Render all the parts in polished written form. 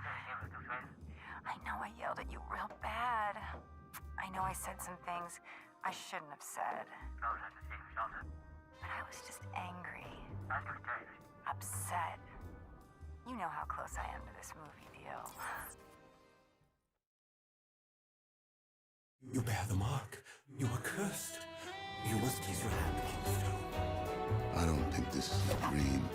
I know I yelled at you real bad. I know I said some things I shouldn't have said. But I was just angry. Upset. You know how close I am to this movie deal. You bear the mark. You are cursed. You must kiss your hand, Kingstone. I don't think this is a dream.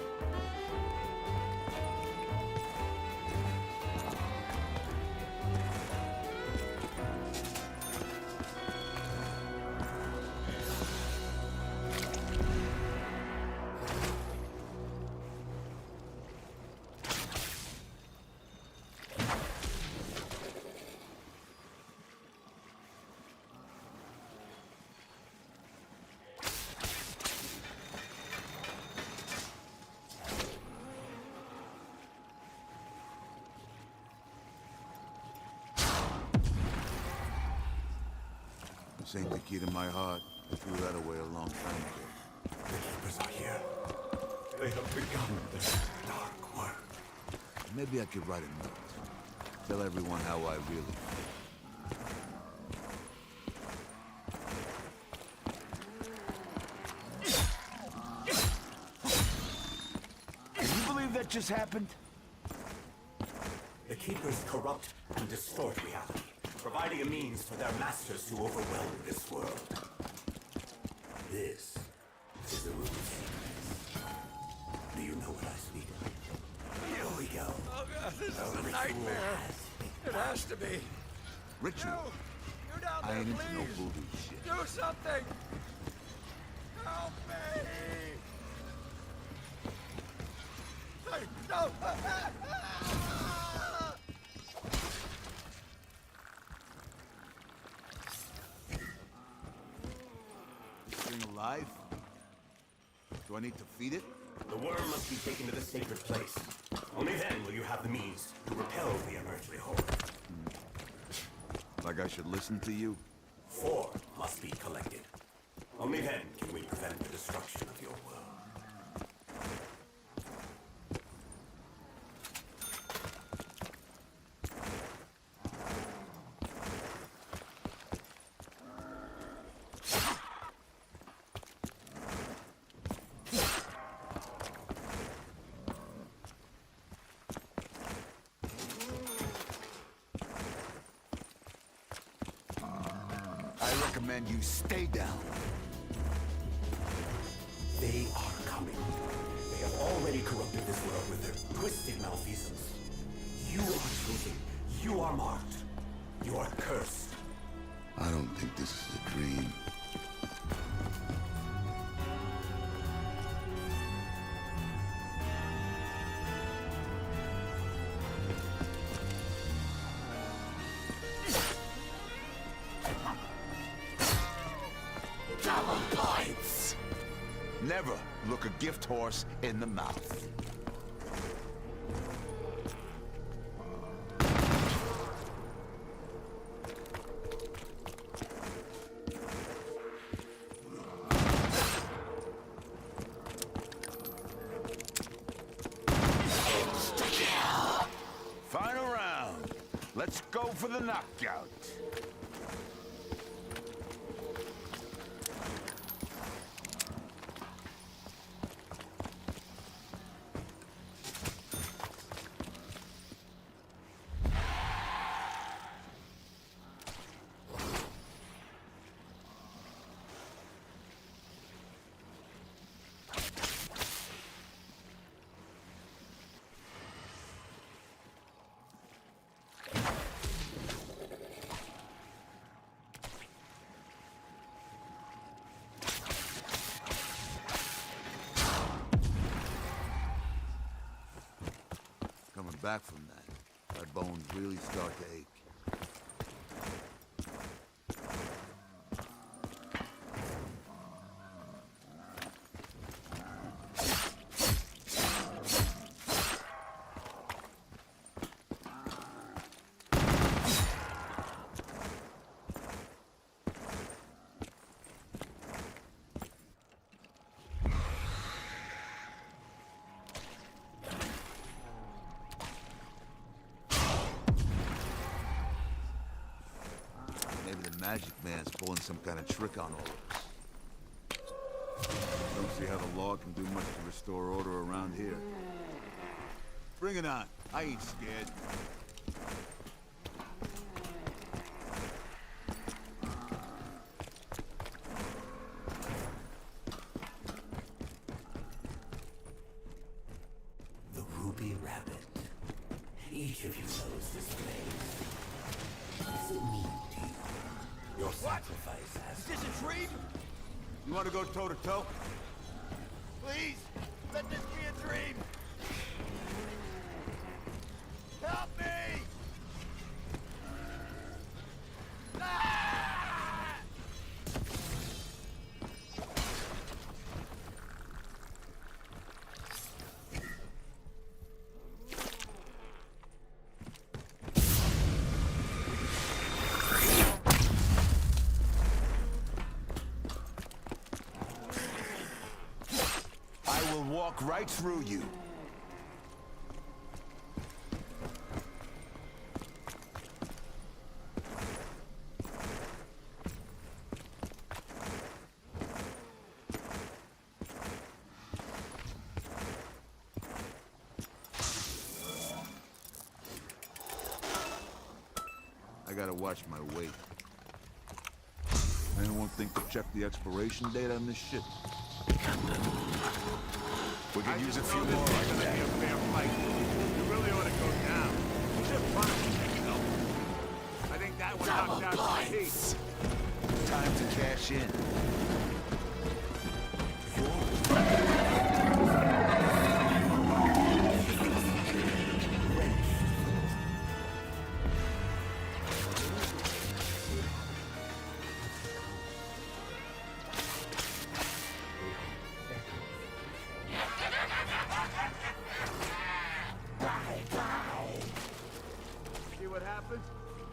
This ain't the key to my heart. I threw that away a long time ago. The Keepers are here. They have begun their dark work. Maybe I could write a note. Tell everyone how I really feel. Can you believe that just happened? The Keepers corrupt and distort reality, providing a means for their masters to overwhelm this world. This is the root of sickness. Do you know what I speak of? Here we go. Oh God, this is a nightmare. It has to be. Ritual. You down I there, ain't into please. no voodoo shit. Do something. Help me. Hey, no. This thing alive? Do I need to feed it? The worm must be taken to the sacred place. Only then will you have the means to repel the unearthly horde. Like I should listen to you? 4 must be collected. Only then can we prevent the destruction of your world. I recommend you stay down. They are coming. They have already corrupted this world with their twisted malfeasance. You are chosen. You are marked. You are cursed. I don't think this is a dream. Double points! Never look a gift horse in the mouth. Final round. Let's go for the knockout. Coming back from that, my bones really start to ache. Maybe the magic man's pulling some kind of trick on all of us. Don't see how the law can do much to restore order around here. Bring it on. I ain't scared. The Ruby Rabbit. Each of you knows this place. What does it mean to you? Your sacrifice has... Is this a dream? You want to go toe-to-toe? Please, let this be a dream. Help me! Ah! I will walk right through you. I gotta watch my weight. Anyone think to check the expiration date on this shit? We could use a few more like that. Be a fair fight. You really ought to go down. Just punishment, you know. I think that one knocked out my teeth. Time to cash in. See what happens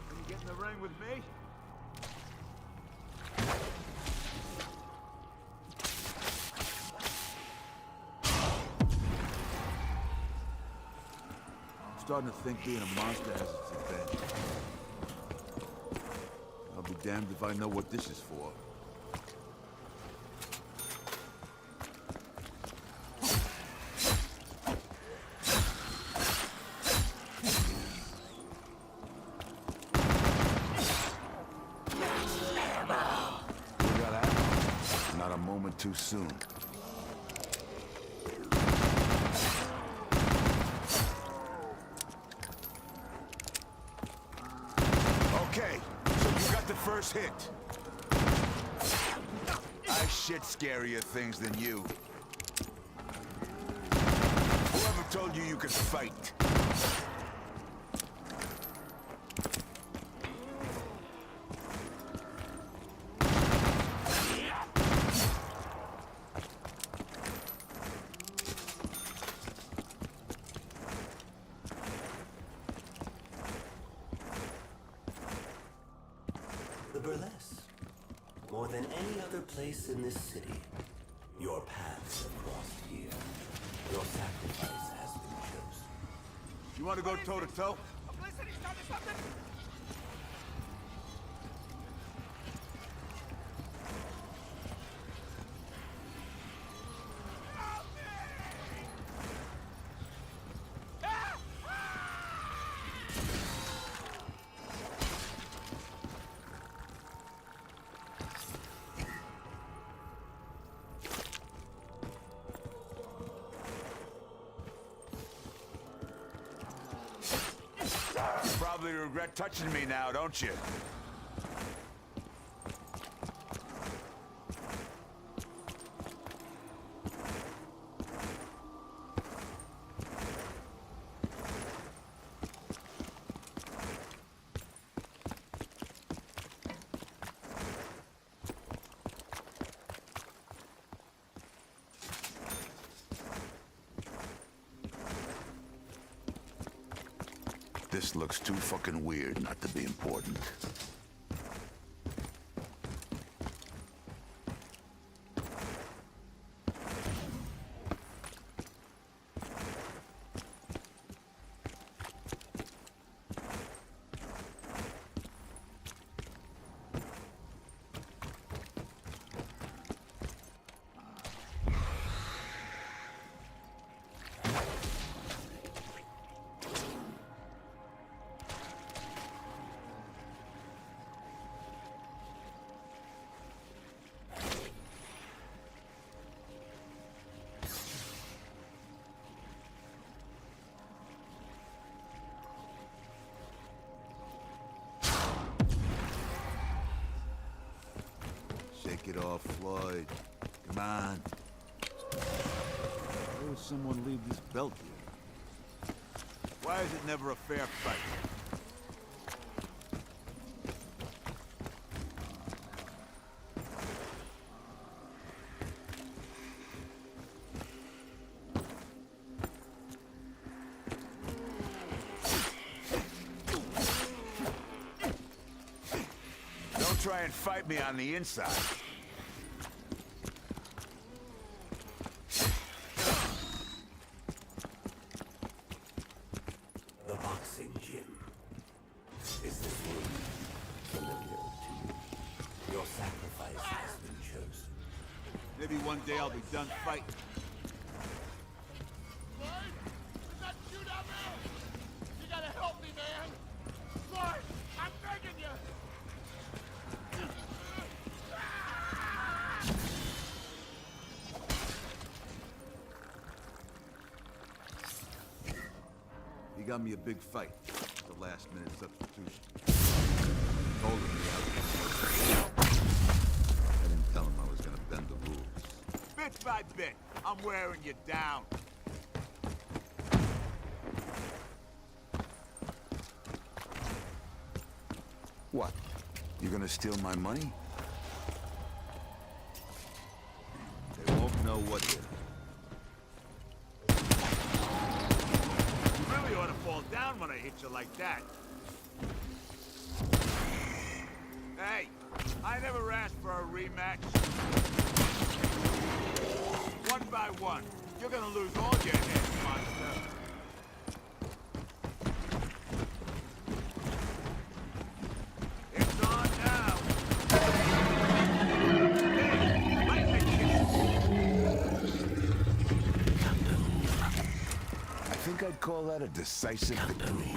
when you get in the ring with me? I'm starting to think being a monster has its advantage. I'll be damned if I know what this is for. You got that? Not a moment too soon. Okay, so you got the first hit. I shit scarier things than you. Whoever told you you could fight? The Burlesque. More than any other place in this city, your paths have crossed here. Your sacrifice has been chosen. You want to go toe-to-toe? Publicity's done something. You probably regret touching me now, don't you? This looks too fucking weird not to be important. off, Floyd. Come on. Why would someone leave this belt here? Why is it never a fair fight? Don't try and fight me on the inside. The boxing gym. Is this room familiar to you? Your sacrifice has been chosen. Maybe one day I'll be done fighting. Floyd? Is that you down there? You gotta help me, man! Floyd, I'm begging you! He got me a big fight. The last minute substitution. Told him I didn't tell him I was gonna bend the rules. Bit by bit, I'm wearing you down. What? You gonna steal my money? They won't know what hit. You really ought to fall down when I hit you like that. Hey, I never asked for a rematch. One by one, you're gonna lose all your heads, monster. It's on now. Hey, lightning I think I'd call that a decisive victory.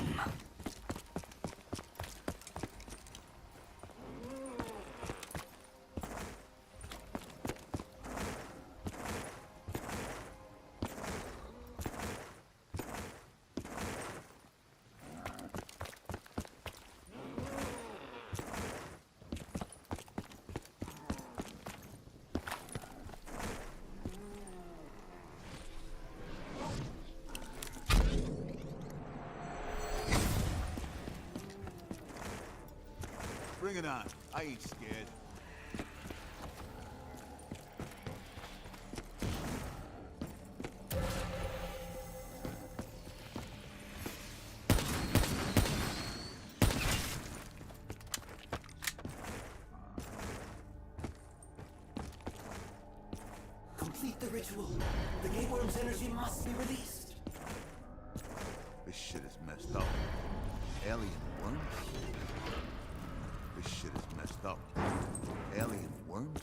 Bring it on. I ain't scared. Complete the ritual. The Gateworm's energy must be released. This shit is messed up. Alien worms? This shit is messed up. Alien worms?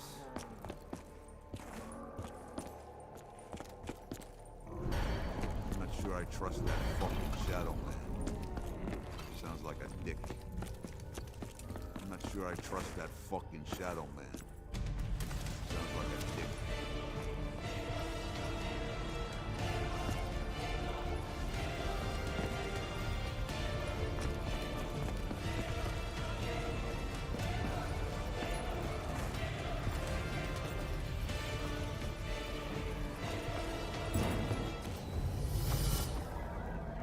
I'm not sure I trust that fucking Shadow Man. Sounds like a dick. I'm not sure I trust that fucking Shadow Man. Sounds like a dick.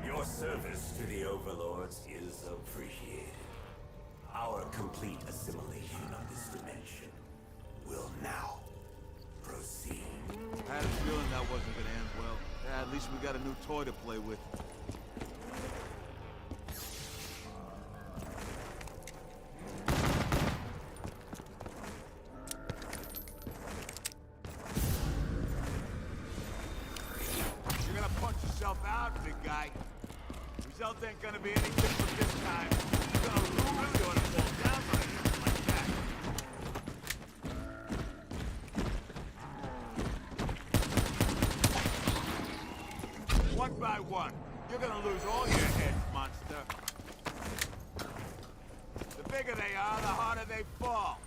Your service to the Overlords is appreciated. Our complete assimilation of this dimension will now proceed. I had a feeling that wasn't gonna end well. Yeah, at least we got a new toy to play with. You're gonna punch yourself out, big guy. Result ain't gonna be any different this time. You're gonna really ought to fall down on it like that. One by one, you're gonna lose all your heads, monster. The bigger they are, the harder they fall.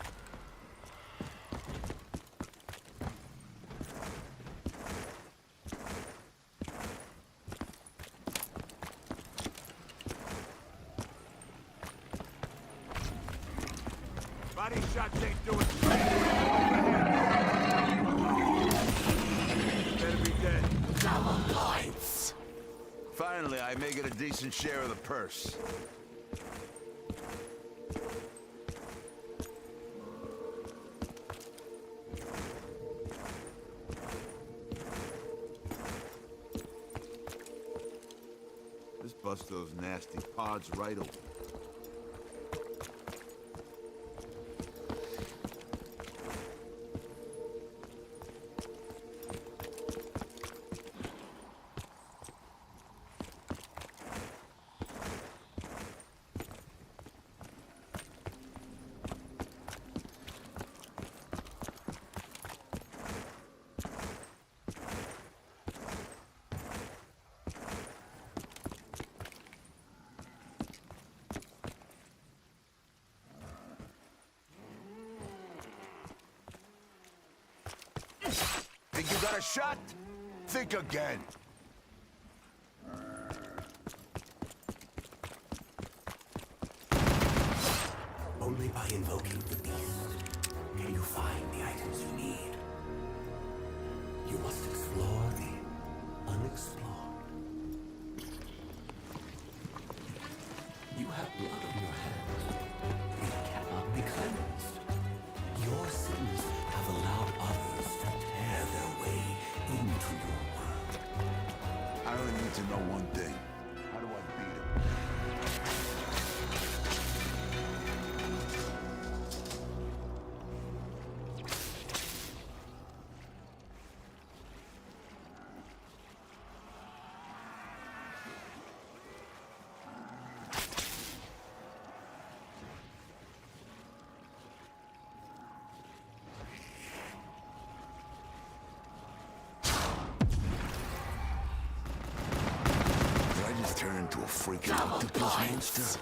Body shots ain't doing shit. Overhead Double points. Finally, I may get a decent share of the purse. This busts those nasty pods right open. Think you got a shot? Think again. Only by invoking the beast can you find the items you need. You must explore the unexplored. You have blood on your hands. It cannot be cleansed. Your sins have allowed others to tear their way into your world. I only need to know one thing. How do I beat him? Did I just turn into a freaking octopus monster?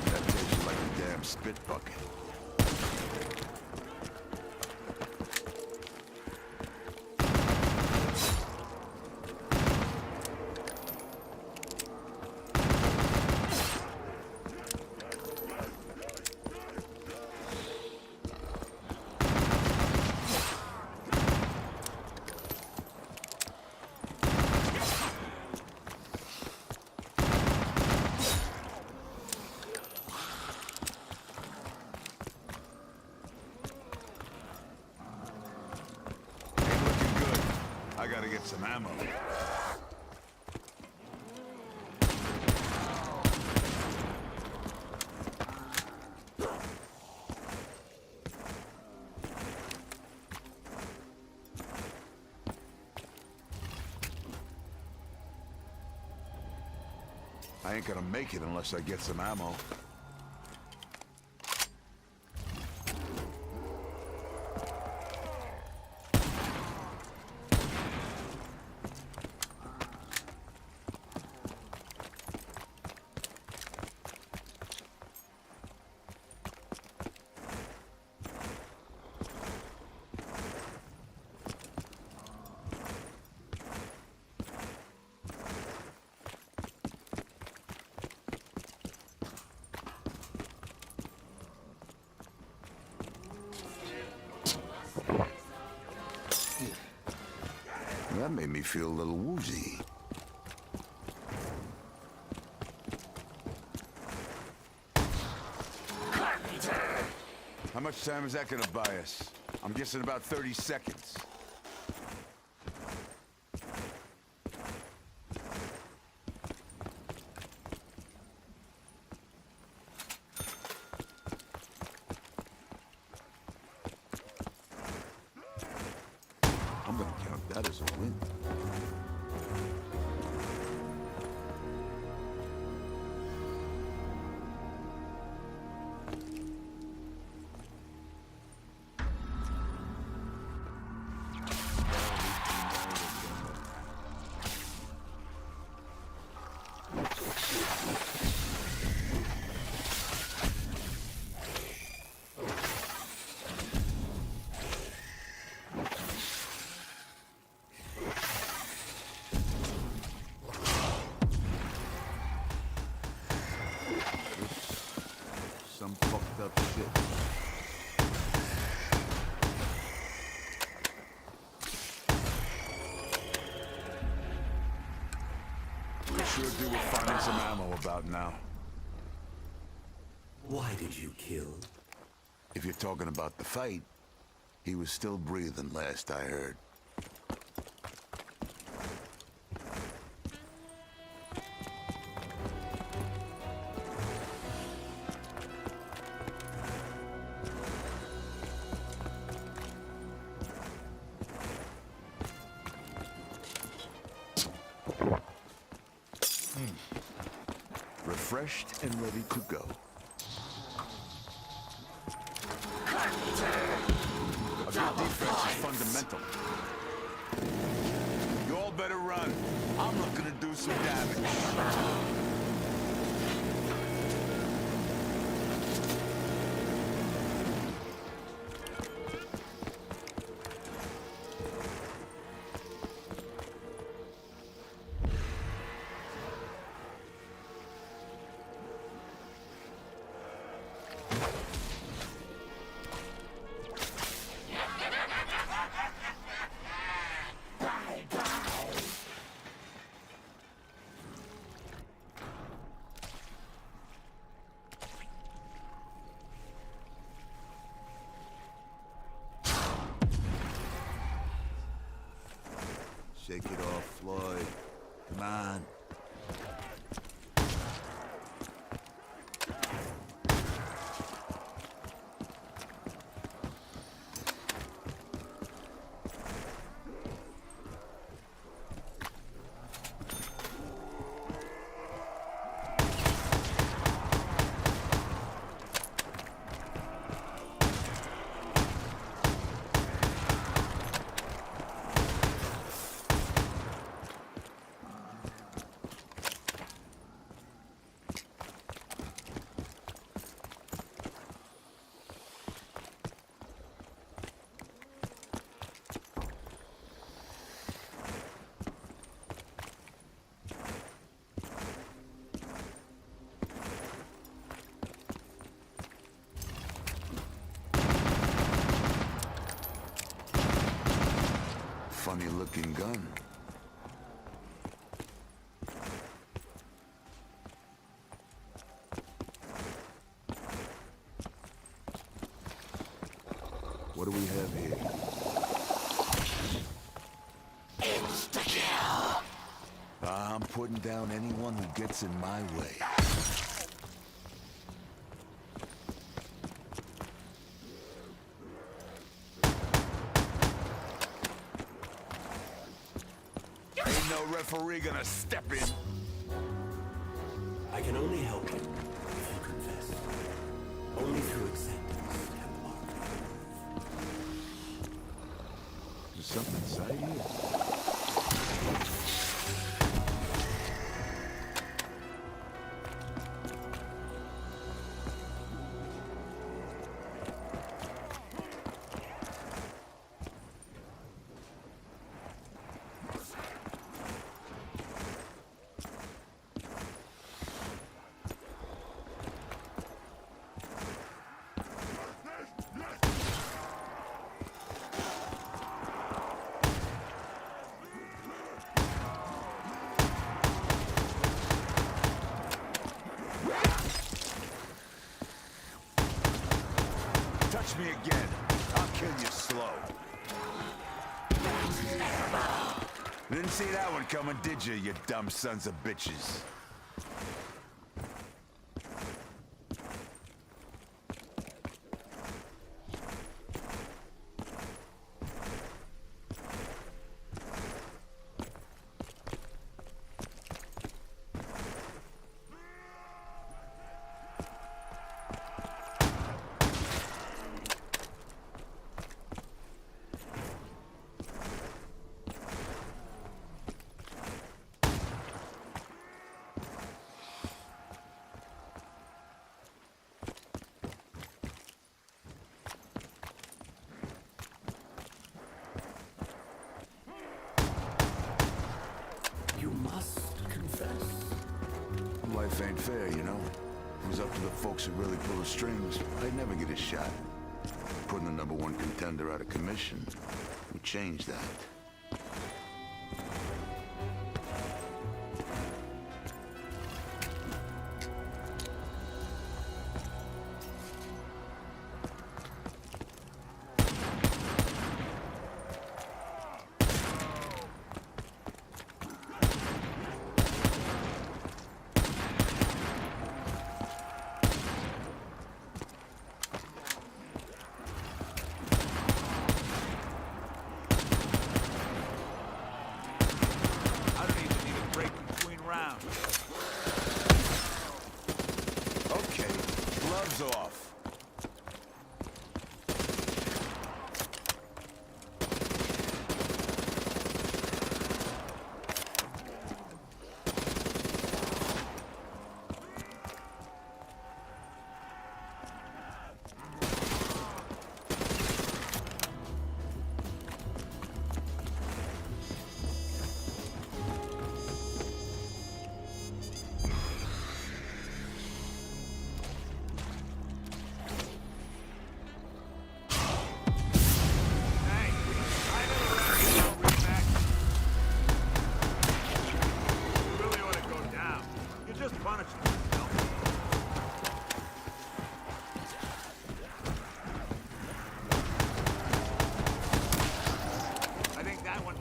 That tastes like a damn spit bucket. Ain't looking good. I gotta get some ammo. I ain't gonna make it unless I get some ammo. That made me feel a little woozy. How much time is that gonna buy us? I'm guessing about 30 seconds. I'm gonna count that as a win. Finding some ammo about now. Why did you kill? If you're talking about the fight, he was still breathing last I heard. Refreshed and ready to go. A good defense is fundamental. You all better run. I'm looking to do some damage. Shake it off, Floyd. Come on. Funny looking gun. What do we have here? Insta-kill. I'm putting down anyone who gets in my way. Ain't no referee gonna step in. I can only help you if you confess. Only through acceptance can mark There's something inside here. Touch me again, I'll kill you slow. Didn't see that one coming, did you, you dumb sons of bitches? Life ain't fair, you know? If it was up to the folks who really pull the strings, I'd never get a shot. Putting the #1 contender out of commission would change that.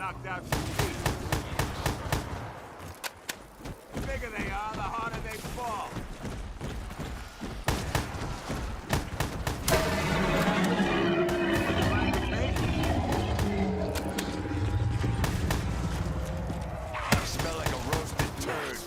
knocked out some teeth. The bigger they are, the harder they fall. You smell like a roasted turd.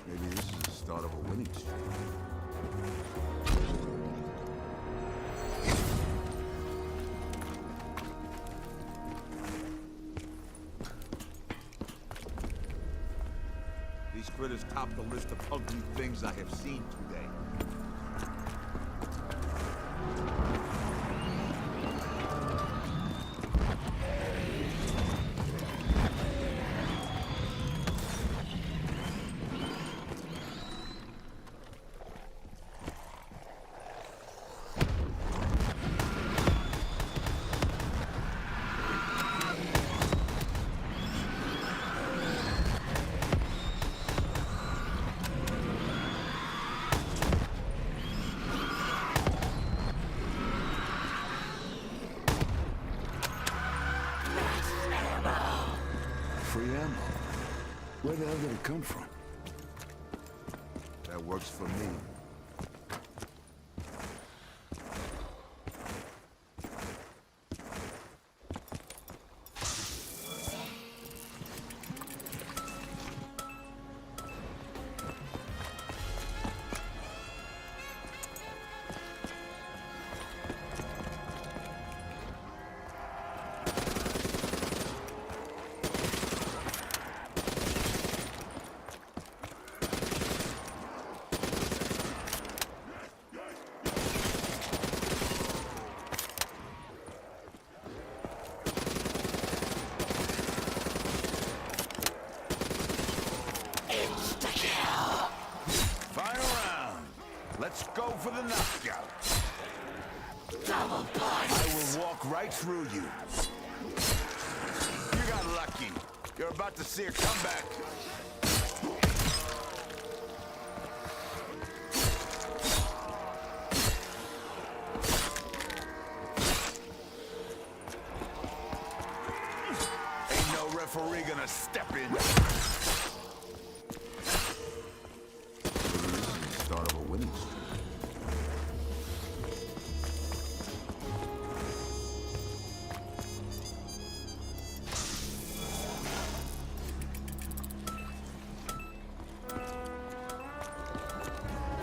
Maybe this is the start of a winning streak. These critters top the list of ugly things I have seen today. Free ammo. Where the hell did it come from? That works for me. Final round. Let's go for the knockout. Double I points. will walk right through you. You got lucky. You're about to see a comeback. Ain't no referee gonna step in. Maybe this is the start of a winning streak.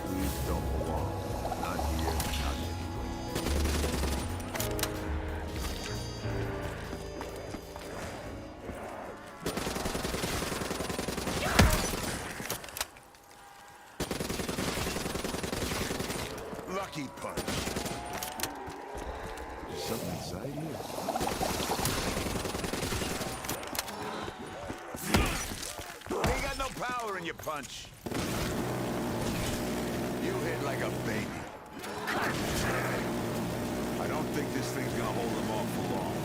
Please don't belong. Not here, not anywhere. Lucky punch. There's something inside here. Ain't got no power in your punch. You hit like a baby. I don't think this thing's gonna hold him off for long.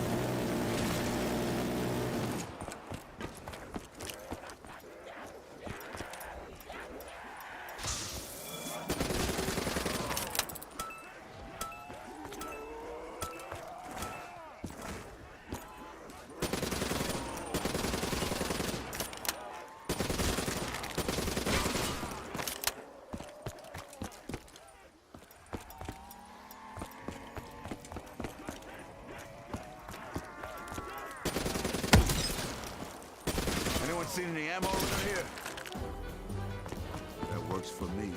Seen any ammo around here? That works for me.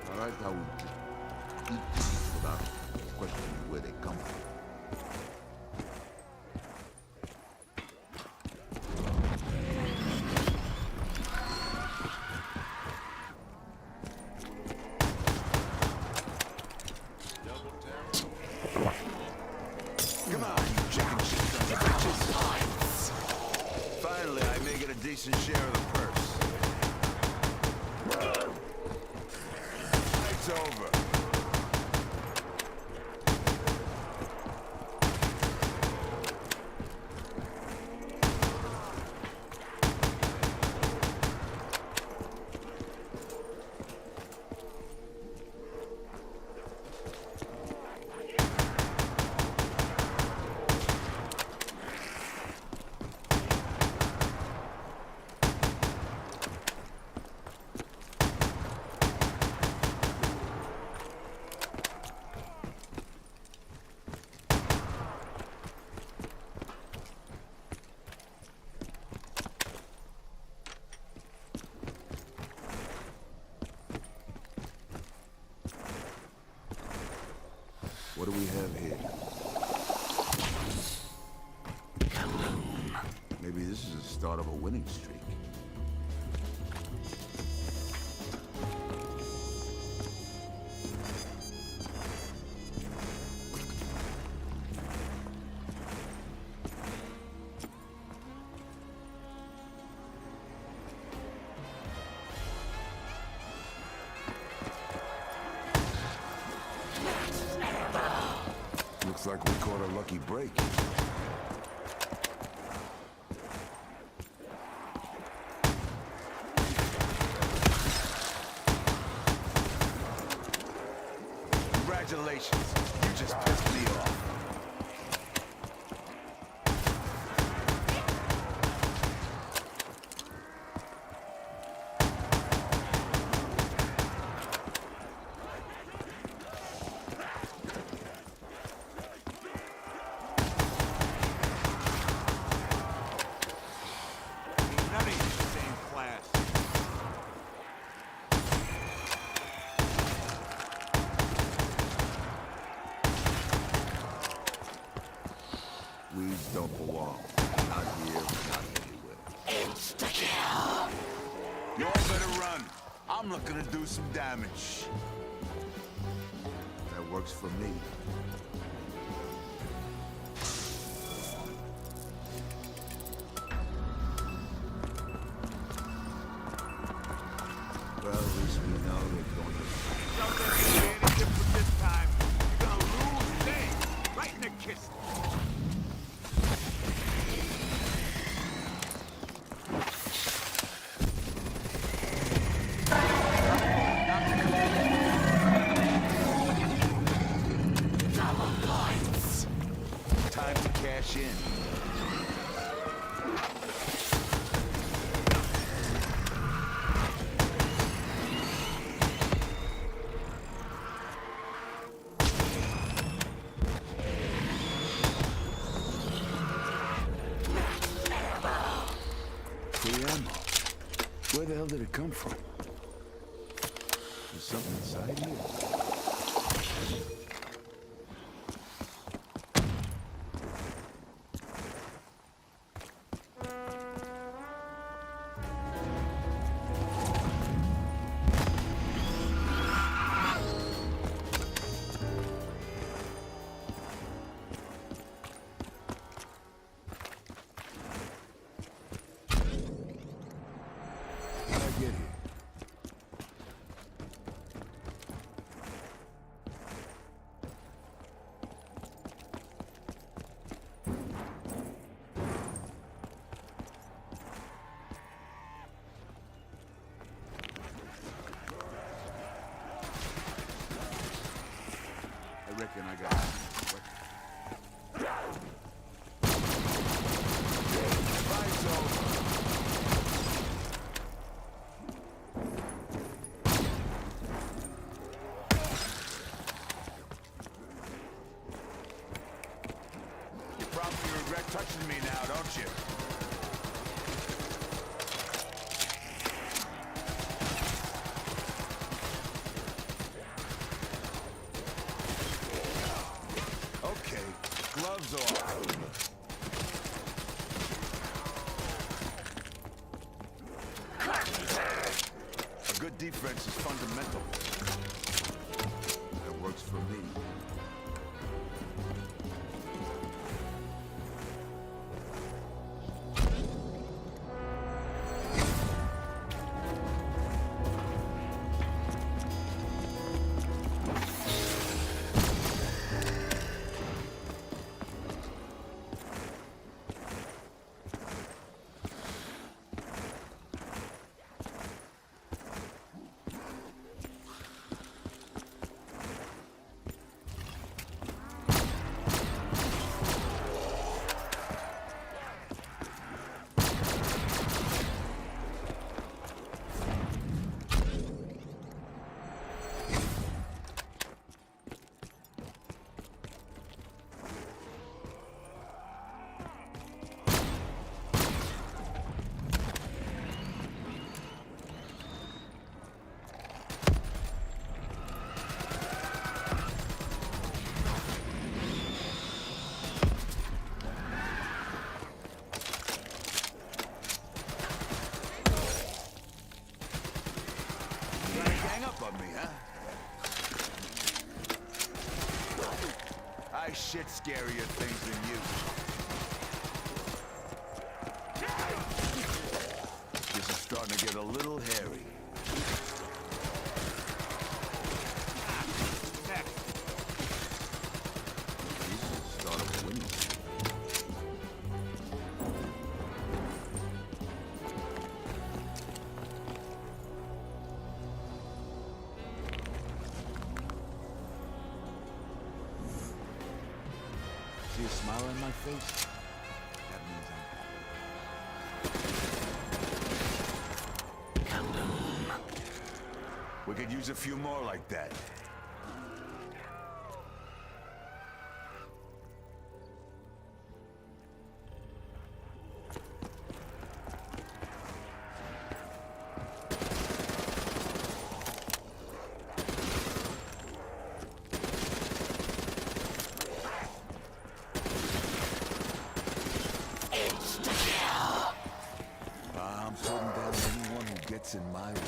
I like how we just eat things without questioning where they come from. Come on, you chicken shit sons of bitches. Finally, I may get a decent share of the purse. Night's over. What do we have here? Maybe this is the start of a winning streak. Looks like we caught a lucky break. Congratulations, you just pissed me off. None of you the same class. Weeds don't belong. Not here, not anywhere. Insta-kill. You all better run. I'm looking to do some damage. That works for me. Well, at least we know they're going to... Something ain't any different this time. You're gonna lose today. Right in the kiss. Time to cash in. Free ammo. Where the hell did it come from? There's something inside here. How'd I get here? I reckon I got it. Fight's over. now, don't you? Okay, gloves off. A good defense is fundamental. That works for me. I shit scarier things than you. This is starting to get a little hairy. Start a winning. See a smile on my face? That means I'm happy. We could use a few more like that. I'm putting down anyone who gets in my way.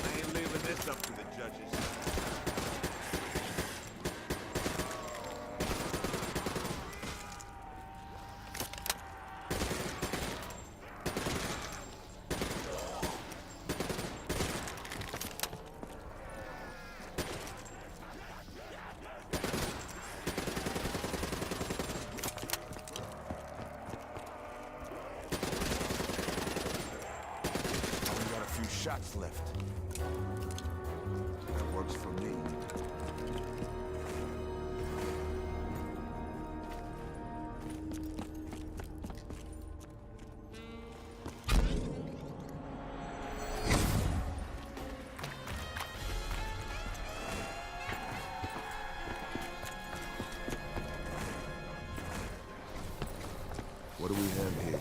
I ain't leaving this up to the judges. Only got a few shots left. That works for me. What do we have here?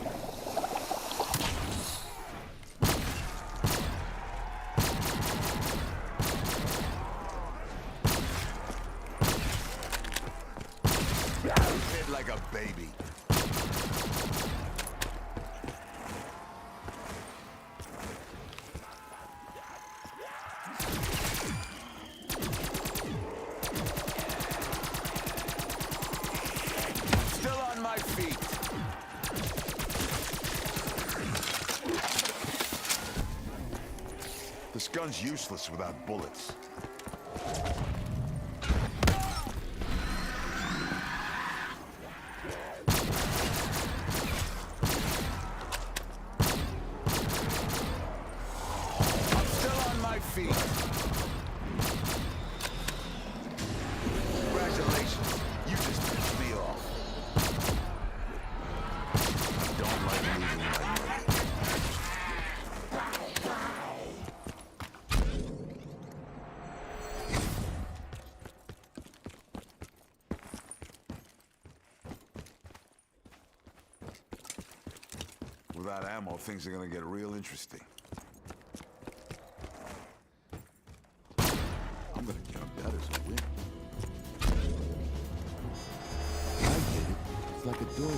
Hit like a baby. Still on my feet. This gun's useless without bullets. I'm still on my feet. Congratulations, you just pissed me off. I don't like losing my money. without ammo, things are gonna get real interesting. I'm gonna count that as a win. I get it. It's like a doorway.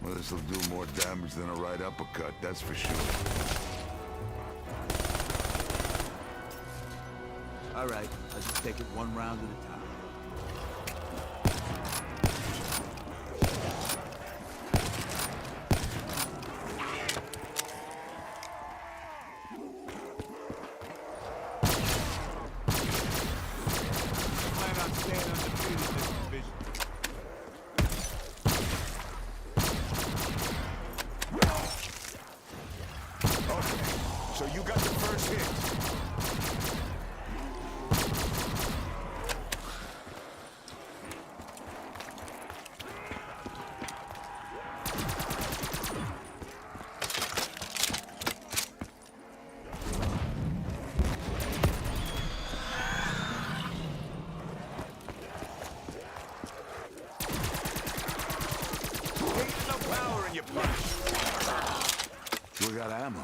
Well, this'll do more damage than a right uppercut, that's for sure. All right, let's just take it one round at a time. Plan on staying undefeated this division. Okay, so you got the first hit. Ain't no power in your punch. We got ammo.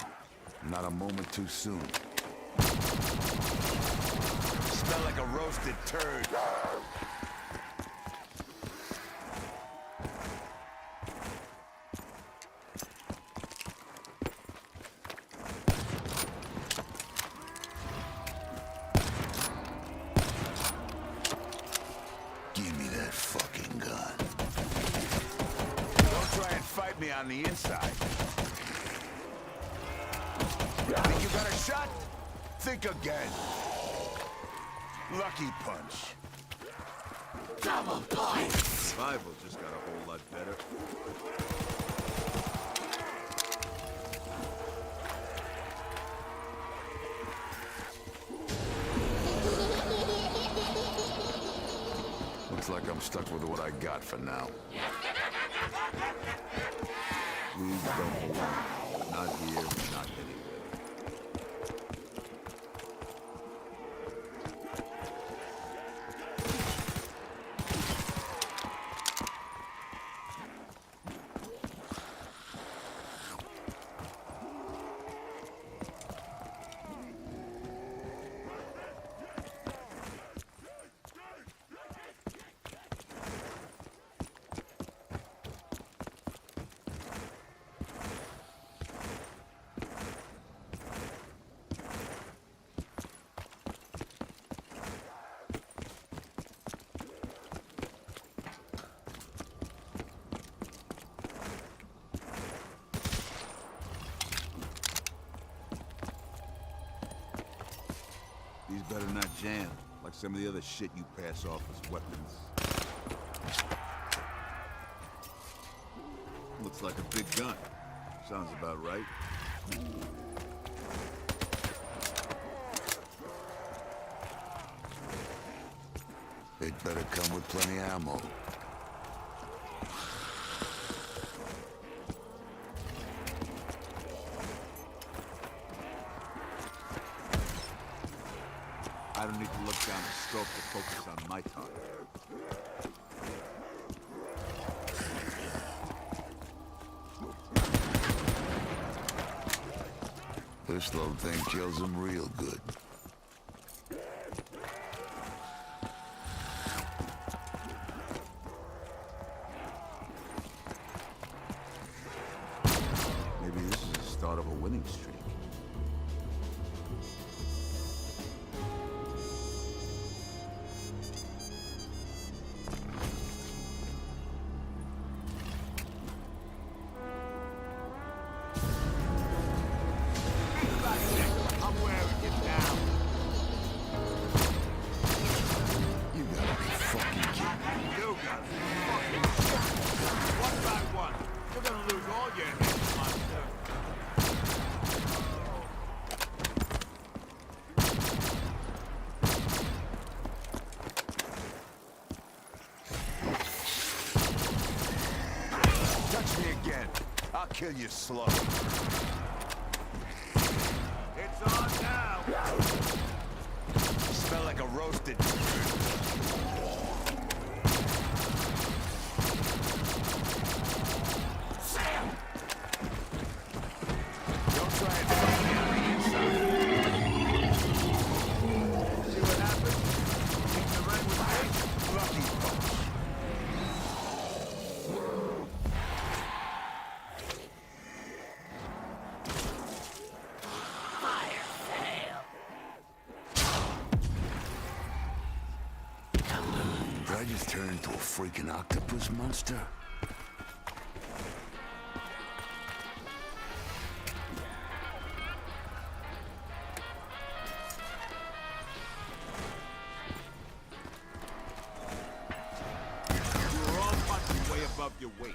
Not a moment too soon. Smell like a roasted turd. Give me that fucking gun. Don't try and fight me on the inside. Think you got a shot? Think again. Lucky punch. Double points! Survival just got a whole lot better. Looks like I'm stuck with what I got for now. Please don't belong. Not here, not anywhere. These better not jam, like some of the other shit you pass off as weapons. Looks like a big gun. Sounds about right. It better come with plenty of ammo. I don't need to look down the scope to focus on my target. This little thing kills them real good. Maybe this is the start of a winning streak. I'm wearing you down. You gotta be fucking kidding me. You got it. Fucking shit. One by one. You're gonna lose all your heads, monster. Touch me again. I'll kill you slow. It's on now. Smell like a roasted turd. just turned into a freaking octopus monster? You're all punching way above your weight.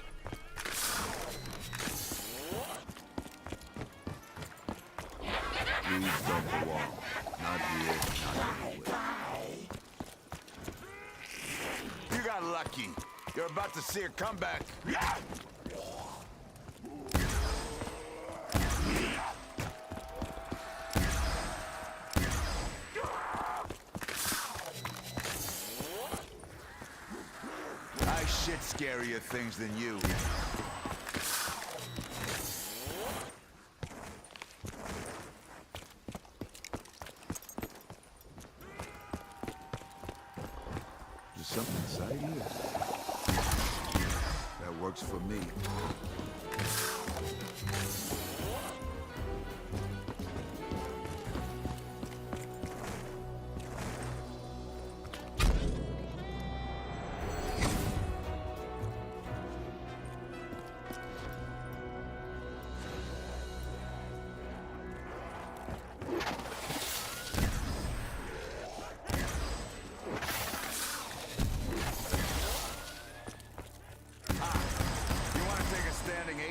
Please don't belong. Not here, not anywhere. You got lucky. You're about to see a comeback. I shit scarier things than you. There's something inside here. That works for me. You want to take a standing 8?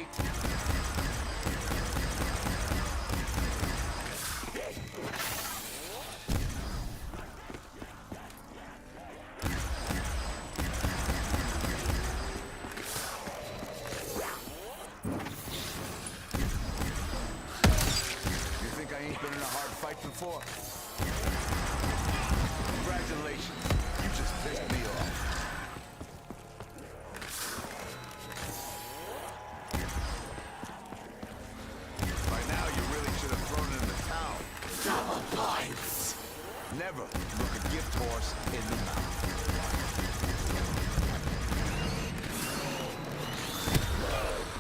You think I ain't been in a hard fight before? Congratulations. You just pissed me off. By now, you really should have thrown it in the town. Double points! Never look a gift horse in the mouth.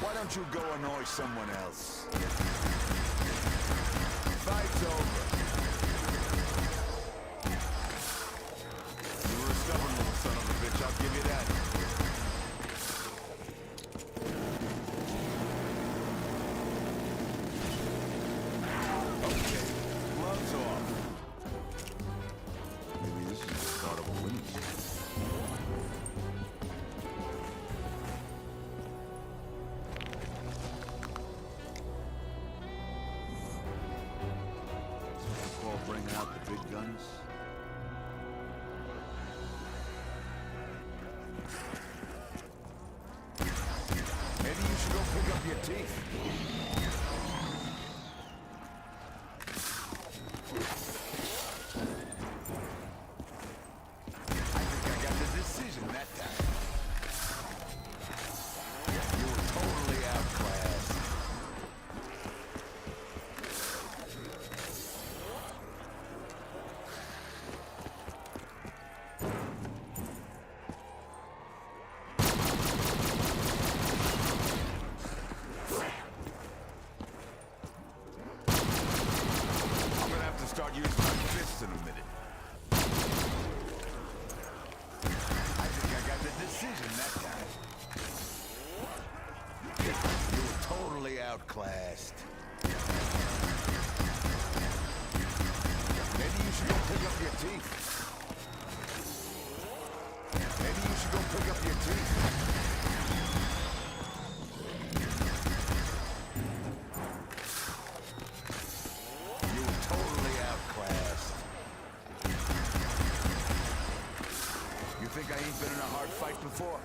Why don't you go annoy someone else? Fight's over. You were a stubborn little son of a bitch, I'll give you that. Okay, gloves off. Maybe this is the start of a winning streak. Is what you call bringing out the big guns? Maybe you should go pick up your teeth. I think I got the decision that time. You were totally outclassed. I'm gonna have to start using my fists in a minute. I think I got the decision that time. You were totally outclassed. Maybe you should go pick up your teeth. Maybe you should go pick up your teeth. You were totally outclassed. You think I ain't been in a hard fight before?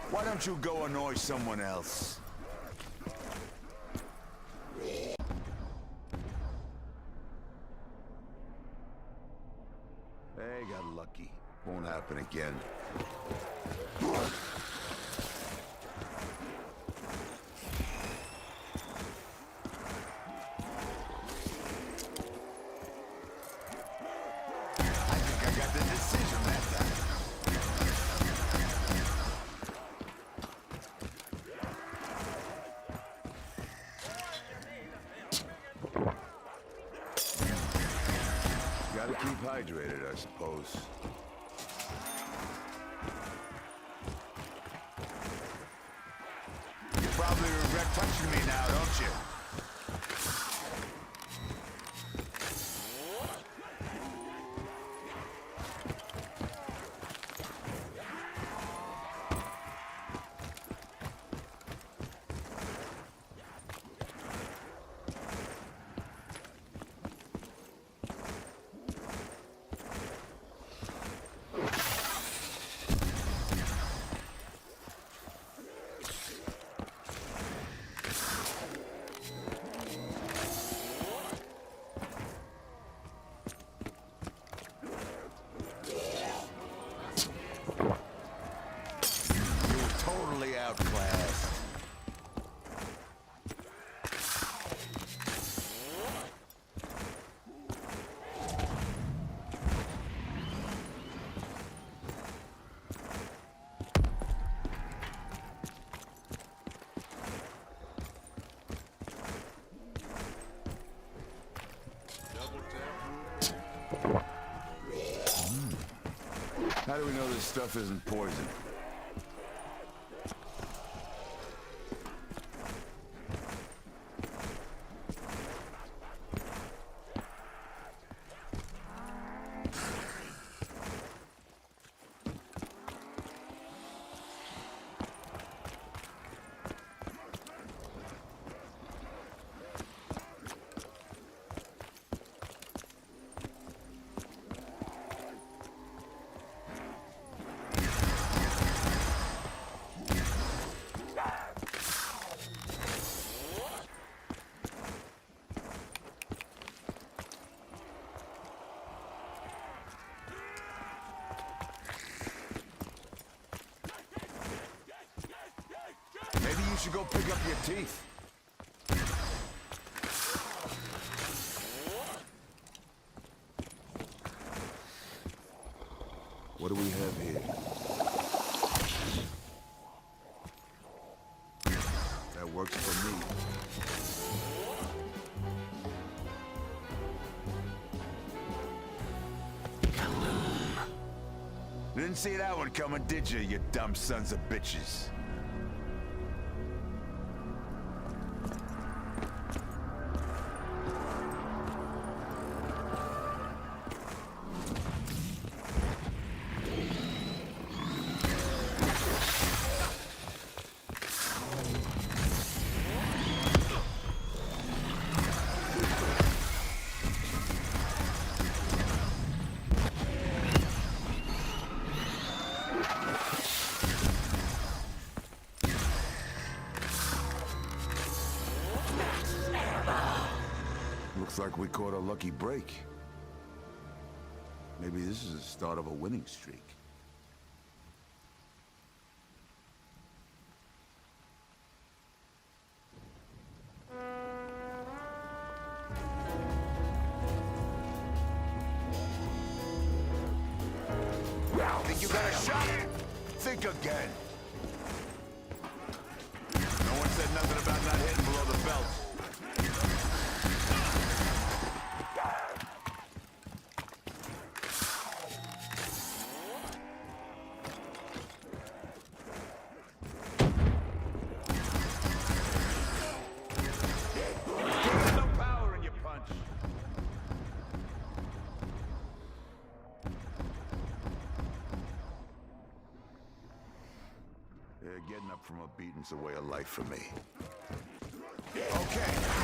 Why don't you go annoy someone else? Hey, got lucky. Won't happen again. I think I got the Gotta keep hydrated, I suppose. You probably regret touching me now, don't you? Totally outclassed. How do we know this stuff isn't poison? Maybe you should go pick up your teeth. What do we have here? That works for me. Didn't see that one coming, did you, you dumb sons of bitches? Looks like we caught a lucky break. Maybe this is the start of a winning streak. Think you got a shot? Think again. No one said nothing about not hitting below the belt. Getting up from a beating's a way of life for me. Okay.